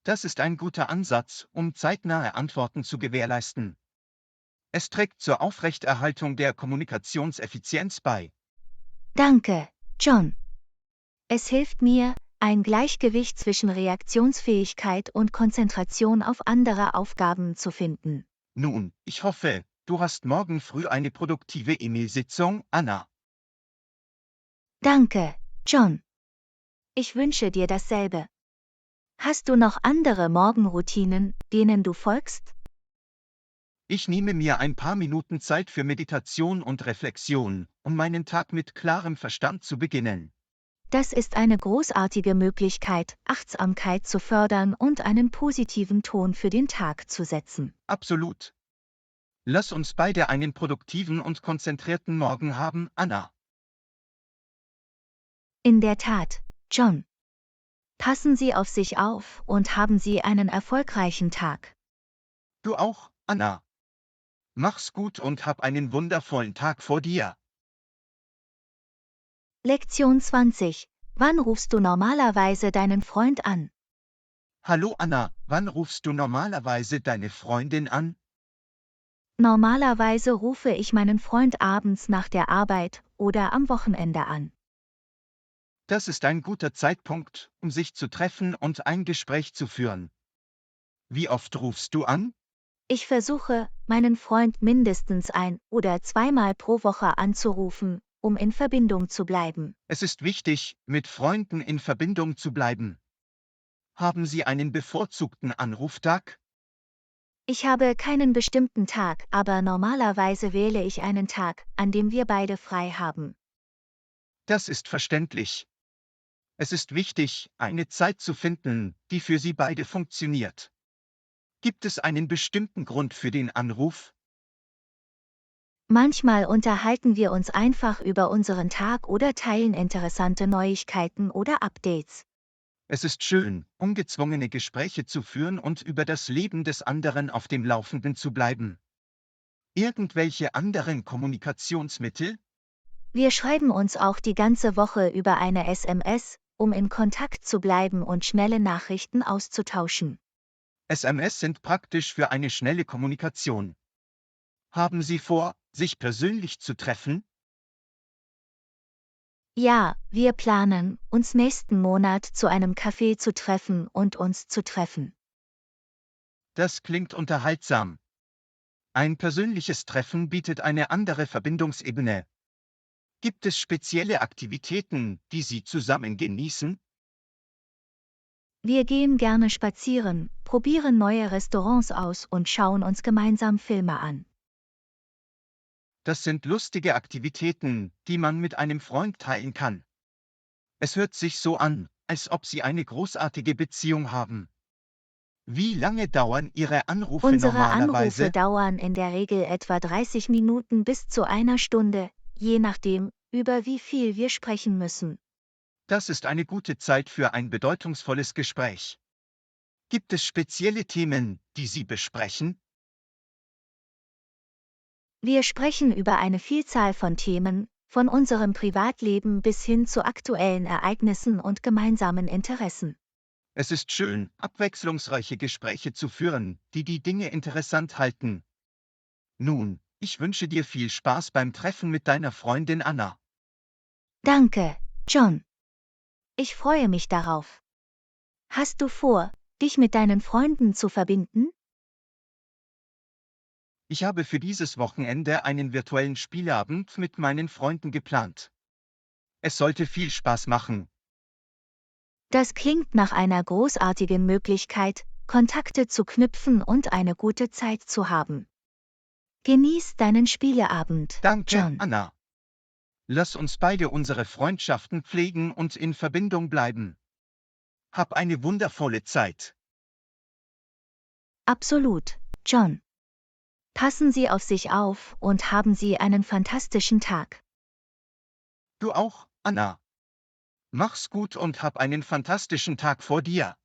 Das ist ein guter Ansatz, um zeitnahe Antworten zu gewährleisten. Es trägt zur Aufrechterhaltung der Kommunikationseffizienz bei. Danke, John. Es hilft mir, ein Gleichgewicht zwischen Reaktionsfähigkeit und Konzentration auf andere Aufgaben zu finden. Nun, ich hoffe, du hast morgen früh eine produktive E-Mail-Sitzung, Anna. Danke, John. Ich wünsche dir dasselbe. Hast du noch andere Morgenroutinen, denen du folgst? Ich nehme mir ein paar Minuten Zeit für Meditation und Reflexion, um meinen Tag mit klarem Verstand zu beginnen. Das ist eine großartige Möglichkeit, Achtsamkeit zu fördern und einen positiven Ton für den Tag zu setzen. Absolut. Lass uns beide einen produktiven und konzentrierten Morgen haben, Anna. In der Tat, John. Passen Sie auf sich auf und haben Sie einen erfolgreichen Tag. Du auch, Anna. Mach's gut und hab einen wundervollen Tag vor dir. Lektion 20. Wann rufst du normalerweise deinen Freund an? Hallo Anna, wann rufst du normalerweise deine Freundin an? Normalerweise rufe ich meinen Freund abends nach der Arbeit oder am Wochenende an. Das ist ein guter Zeitpunkt, um sich zu treffen und ein Gespräch zu führen. Wie oft rufst du an? Ich versuche, meinen Freund mindestens ein- oder zweimal pro Woche anzurufen, um in Verbindung zu bleiben. Es ist wichtig, mit Freunden in Verbindung zu bleiben. Haben Sie einen bevorzugten Anruftag? Ich habe keinen bestimmten Tag, aber normalerweise wähle ich einen Tag, an dem wir beide frei haben. Das ist verständlich. Es ist wichtig, eine Zeit zu finden, die für Sie beide funktioniert. Gibt es einen bestimmten Grund für den Anruf? Manchmal unterhalten wir uns einfach über unseren Tag oder teilen interessante Neuigkeiten oder Updates. Es ist schön, ungezwungene Gespräche zu führen und über das Leben des anderen auf dem Laufenden zu bleiben. Irgendwelche anderen Kommunikationsmittel? Wir schreiben uns auch die ganze Woche über eine SMS, um in Kontakt zu bleiben und schnelle Nachrichten auszutauschen. SMS sind praktisch für eine schnelle Kommunikation. Haben Sie vor, sich persönlich zu treffen? Ja, wir planen, uns nächsten Monat zu einem Café zu treffen und uns zu treffen. Das klingt unterhaltsam. Ein persönliches Treffen bietet eine andere Verbindungsebene. Gibt es spezielle Aktivitäten, die Sie zusammen genießen? Wir gehen gerne spazieren, probieren neue Restaurants aus und schauen uns gemeinsam Filme an. Das sind lustige Aktivitäten, die man mit einem Freund teilen kann. Es hört sich so an, als ob Sie eine großartige Beziehung haben. Wie lange dauern Ihre Anrufe Unsere Anrufe normalerweise? dauern in der Regel etwa 30 Minuten bis zu einer Stunde, je nachdem, über wie viel wir sprechen müssen. Das ist eine gute Zeit für ein bedeutungsvolles Gespräch. Gibt es spezielle Themen, die Sie besprechen? Wir sprechen über eine Vielzahl von Themen, von unserem Privatleben bis hin zu aktuellen Ereignissen und gemeinsamen Interessen. Es ist schön, abwechslungsreiche Gespräche zu führen, die die Dinge interessant halten. Nun, ich wünsche dir viel Spaß beim Treffen mit deiner Freundin Anna. Danke, John. Ich freue mich darauf. Hast du vor, dich mit deinen Freunden zu verbinden? Ich habe für dieses Wochenende einen virtuellen Spieleabend mit meinen Freunden geplant. Es sollte viel Spaß machen. Das klingt nach einer großartigen Möglichkeit, Kontakte zu knüpfen und eine gute Zeit zu haben. Genieß deinen Spieleabend, Danke, John. Anna. Lass uns beide unsere Freundschaften pflegen und in Verbindung bleiben. Hab eine wundervolle Zeit. Absolut, John. Passen Sie auf sich auf und haben Sie einen fantastischen Tag. Du auch, Anna. Mach's gut und hab einen fantastischen Tag vor dir.